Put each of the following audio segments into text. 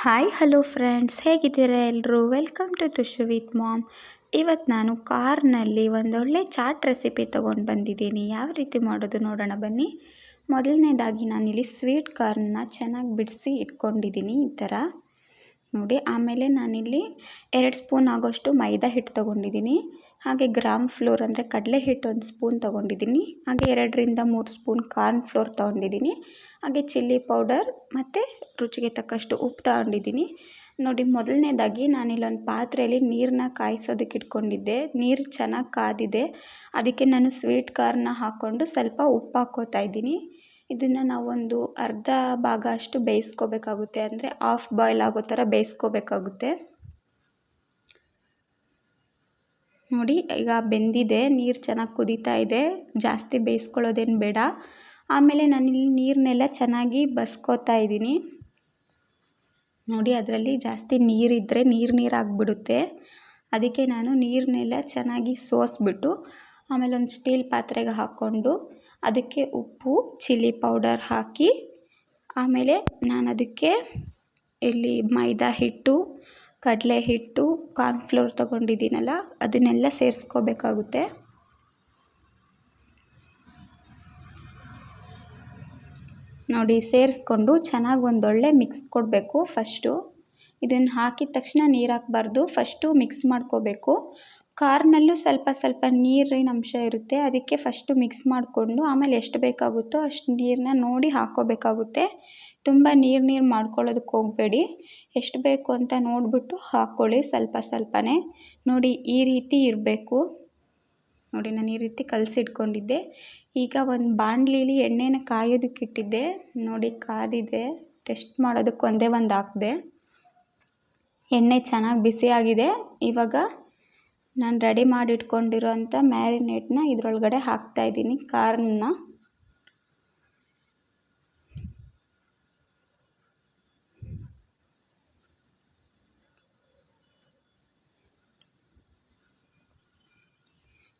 Hi hello friends, ಹೇಗಿದ್ದೀರಾ ಎಲ್ಲರೂ? Welcome to Tushu with mom. ಇವತ್ತು ನಾನು ಕಾರ್ನಲ್ಲಿ ಒಂದೊಳ್ಳೆ ಚಾಟ್ ರೆಸಿಪಿ ತೊಗೊಂಡು ಬಂದಿದ್ದೀನಿ. ಯಾವ ರೀತಿ ಮಾಡೋದು ನೋಡೋಣ ಬನ್ನಿ. ಮೊದಲನೇದಾಗಿ ನಾನಿಲ್ಲಿ ಸ್ವೀಟ್ ಕಾರ್ನ್ನ ಚೆನ್ನಾಗಿ ಬಿಡಿಸಿ ಇಟ್ಕೊಂಡಿದ್ದೀನಿ ಈ ಥರ ನೋಡಿ. ಆಮೇಲೆ ನಾನಿಲ್ಲಿ 2 ಸ್ಪೂನ್ ಆಗೋಷ್ಟು ಮೈದಾ ಹಿಟ್ಟು ತೊಗೊಂಡಿದ್ದೀನಿ. ಹಾಗೆ ಗ್ರಾಮ್ ಫ್ಲೋರ್ ಅಂದರೆ ಕಡಲೆ ಹಿಟ್ಟು 1 ಸ್ಪೂನ್ ತೊಗೊಂಡಿದ್ದೀನಿ. ಹಾಗೆ 2ರಿಂದ 3 ಸ್ಪೂನ್ ಕಾರ್ನ್ ಫ್ಲೋರ್ ತೊಗೊಂಡಿದ್ದೀನಿ. ಹಾಗೆ ಚಿಲ್ಲಿ ಪೌಡರ್ ಮತ್ತು ರುಚಿಗೆ ತಕ್ಕಷ್ಟು ಉಪ್ಪು ತೊಗೊಂಡಿದ್ದೀನಿ. ನೋಡಿ, ಮೊದಲನೇದಾಗಿ ನಾನಿಲ್ಲೊಂದು ಪಾತ್ರೆಯಲ್ಲಿ ನೀರನ್ನ ಕಾಯಿಸೋದಕ್ಕೆ ಇಟ್ಕೊಂಡಿದ್ದೆ. ನೀರು ಚೆನ್ನಾಗಿ ಕಾದಿದೆ, ಅದಕ್ಕೆ ನಾನು ಸ್ವೀಟ್ ಕಾರ್ನ್ನ ಹಾಕ್ಕೊಂಡು ಸ್ವಲ್ಪ ಉಪ್ಪು ಹಾಕ್ಕೋತಾ ಇದ್ದೀನಿ. ಇದನ್ನು ನಾವೊಂದು ಅರ್ಧ ಭಾಗ ಅಷ್ಟು ಬೇಯಿಸ್ಕೋಬೇಕಾಗುತ್ತೆ, ಅಂದರೆ ಹಾಫ್ ಬಾಯ್ಲ್ ಆಗೋ ಥರ ಬೇಯಿಸ್ಕೋಬೇಕಾಗುತ್ತೆ. ನೋಡಿ, ಈಗ ಬೆಂದಿದೆ, ನೀರು ಚೆನ್ನಾಗಿ ಕುದೀತಾ ಇದೆ. ಜಾಸ್ತಿ ಬೇಯಿಸ್ಕೊಳ್ಳೋದೇನು ಬೇಡ. ಆಮೇಲೆ ನಾನಿಲ್ಲಿ ನೀರನ್ನೆಲ್ಲ ಚೆನ್ನಾಗಿ ಬಸ್ಕೋತಾ ಇದ್ದೀನಿ. ನೋಡಿ, ಅದರಲ್ಲಿ ಜಾಸ್ತಿ ನೀರಿದ್ದರೆ ನೀರಾಗಿಬಿಡುತ್ತೆ. ಅದಕ್ಕೆ ನಾನು ನೀರನ್ನೆಲ್ಲ ಚೆನ್ನಾಗಿ ಸೋಸಿಬಿಟ್ಟು ಆಮೇಲೆ ಒಂದು ಸ್ಟೀಲ್ ಪಾತ್ರೆಗೆ ಹಾಕ್ಕೊಂಡು ಅದಕ್ಕೆ ಉಪ್ಪು, ಚಿಲ್ಲಿ ಪೌಡರ್ ಹಾಕಿ ಆಮೇಲೆ ನಾನು ಅದಕ್ಕೆ ಇಲ್ಲಿ ಮೈದಾ ಹಿಟ್ಟು, ಕಡಲೆ ಹಿಟ್ಟು, ಕಾರ್ನ್ಫ್ಲೋರ್ ತೊಗೊಂಡಿದ್ದೀನಲ್ಲ ಅದನ್ನೆಲ್ಲ ಸೇರಿಸ್ಕೋಬೇಕಾಗುತ್ತೆ. ನೋಡಿ, ಸೇರಿಸ್ಕೊಂಡು ಚೆನ್ನಾಗಿ ಒಂದೊಳ್ಳೆ ಮಿಕ್ಸ್ ಕೊಡಬೇಕು. ಫಸ್ಟು ಇದನ್ನು ಹಾಕಿದ ತಕ್ಷಣ ನೀರು ಹಾಕಬಾರ್ದು, ಫಸ್ಟು ಮಿಕ್ಸ್ ಮಾಡ್ಕೋಬೇಕು. ಕಾರ್ನಲ್ಲೂ ಸ್ವಲ್ಪ ಸ್ವಲ್ಪ ನೀರಿನ ಅಂಶ ಇರುತ್ತೆ, ಅದಕ್ಕೆ ಫಸ್ಟು ಮಿಕ್ಸ್ ಮಾಡಿಕೊಂಡು ಆಮೇಲೆ ಎಷ್ಟು ಬೇಕಾಗುತ್ತೋ ಅಷ್ಟು ನೀರನ್ನ ನೋಡಿ ಹಾಕ್ಕೋಬೇಕಾಗುತ್ತೆ. ತುಂಬ ನೀರು ಮಾಡ್ಕೊಳ್ಳೋದಕ್ಕೆ ಹೋಗಬೇಡಿ, ಎಷ್ಟು ಬೇಕು ಅಂತ ನೋಡಿಬಿಟ್ಟು ಹಾಕ್ಕೊಳ್ಳಿ, ಸ್ವಲ್ಪ ಸ್ವಲ್ಪನೇ. ನೋಡಿ, ಈ ರೀತಿ ಇರಬೇಕು. ನೋಡಿ, ನಾನು ಈ ರೀತಿ ಕಲಸಿಟ್ಕೊಂಡಿದ್ದೆ. ಈಗ ಒಂದು ಬಾಣಲಿಲಿ ಎಣ್ಣೆನ ಕಾಯೋದಕ್ಕೆ ಇಟ್ಟಿದ್ದೆ. ನೋಡಿ, ಕಾದಿದೆ. ಟೆಸ್ಟ್ ಮಾಡೋದಕ್ಕೆ ಒಂದೇ ಒಂದು ಹಾಕಿದೆ. ಎಣ್ಣೆ ಚೆನ್ನಾಗಿ ಬಿಸಿಯಾಗಿದೆ. ಇವಾಗ ನಾನು ರೆಡಿ ಮಾಡಿ ಇಟ್ಕೊಂಡಿರೋಂಥ ಮ್ಯಾರಿನೇಟ್ನ ಇದರೊಳಗಡೆ ಹಾಕ್ತಾಯಿದ್ದೀನಿ, ಕಾರ್ನ್ನ.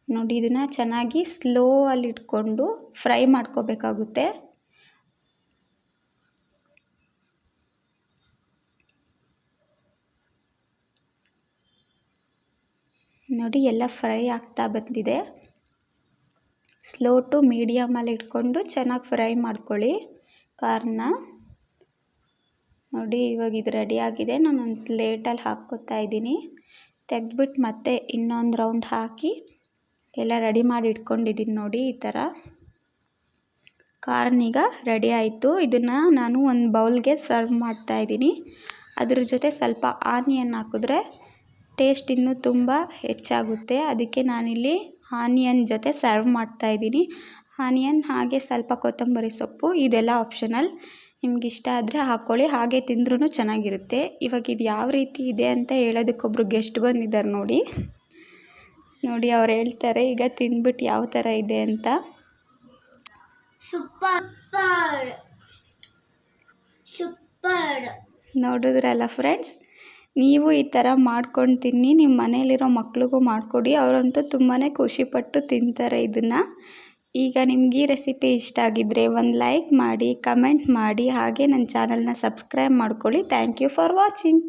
ನೋಡಿ, ಇದನ್ನು ಚೆನ್ನಾಗಿ ಸ್ಲೋ ಅಲ್ಲಿ ಇಟ್ಕೊಂಡು ಫ್ರೈ ಮಾಡ್ಕೋಬೇಕಾಗುತ್ತೆ. ನೋಡಿ, ಎಲ್ಲ ಫ್ರೈ ಆಗ್ತಾ ಬಂದಿದೆ. ಸ್ಲೋ ಟು ಮೀಡಿಯಮಲ್ಲಿ ಇಟ್ಕೊಂಡು ಚೆನ್ನಾಗಿ ಫ್ರೈ ಮಾಡ್ಕೊಳ್ಳಿ ಕಾರ್ನ. ನೋಡಿ, ಇವಾಗ ಇದು ರೆಡಿಯಾಗಿದೆ. ನಾನು ಒಂದು ಪ್ಲೇಟಲ್ಲಿ ಹಾಕ್ಕೋತಾ ಇದ್ದೀನಿ. ತೆಗೆದ್ಬಿಟ್ಟು ಮತ್ತೆ ಇನ್ನೊಂದು ರೌಂಡ್ ಹಾಕಿ ಎಲ್ಲ ರೆಡಿ ಮಾಡಿ ಇಟ್ಕೊಂಡಿದ್ದೀನಿ. ನೋಡಿ, ಈ ಥರ ಕಾರ್ನೀಗ ರೆಡಿ ಆಯಿತು. ಇದನ್ನು ನಾನು ಒಂದು ಬೌಲ್ಗೆ ಸರ್ವ್ ಮಾಡ್ತಾಯಿದ್ದೀನಿ. ಅದ್ರ ಜೊತೆ ಸ್ವಲ್ಪ ಆನಿಯನ್ ಹಾಕಿದ್ರೆ ಟೇಸ್ಟ್ ಇನ್ನೂ ತುಂಬ ಹೆಚ್ಚಾಗುತ್ತೆ. ಅದಕ್ಕೆ ನಾನಿಲ್ಲಿ ಆನಿಯನ್ ಜೊತೆ ಸರ್ವ್ ಮಾಡ್ತಾಯಿದ್ದೀನಿ. ಆನಿಯನ್ ಹಾಗೆ ಸ್ವಲ್ಪ ಕೊತ್ತಂಬರಿ ಸೊಪ್ಪು, ಇದೆಲ್ಲ ಆಪ್ಷನಲ್. ನಿಮ್ಗೆ ಇಷ್ಟ ಆದರೆ ಹಾಕ್ಕೊಳ್ಳಿ, ಹಾಗೆ ತಿಂದ್ರೂ ಚೆನ್ನಾಗಿರುತ್ತೆ. ಇವಾಗ ಇದು ಯಾವ ರೀತಿ ಇದೆ ಅಂತ ಹೇಳೋದಕ್ಕೊಬ್ರು ಗೆಸ್ಟ್ ಬಂದಿದ್ದಾರೆ. ನೋಡಿ ನೋಡಿ, ಅವ್ರು ಹೇಳ್ತಾರೆ ಈಗ ತಿಂದ್ಬಿಟ್ಟು ಯಾವ ಥರ ಇದೆ ಅಂತ. ಸೂಪರ್ ನೋಡಿದ್ರಲ್ಲ ಫ್ರೆಂಡ್ಸ್, ನೀವು ಈ ಥರ ಮಾಡ್ಕೊಂಡು ತಿನ್ನಿ, ನಿಮ್ಮ ಮನೇಲಿರೋ ಮಕ್ಳಿಗೂ ಮಾಡಿಕೊಡಿ. ಅವರಂತೂ ತುಂಬಾ ಖುಷಿಪಟ್ಟು ತಿಂತಾರೆ ಇದನ್ನು. ಈಗ ನಿಮ್ಗೆ ಈ ರೆಸಿಪಿ ಇಷ್ಟ ಆಗಿದ್ದರೆ ಒಂದು ಲೈಕ್ ಮಾಡಿ, ಕಮೆಂಟ್ ಮಾಡಿ, ಹಾಗೆ ನನ್ನ ಚಾನಲ್ನ ಸಬ್ಸ್ಕ್ರೈಬ್ ಮಾಡ್ಕೊಳ್ಳಿ. Thank you for watching.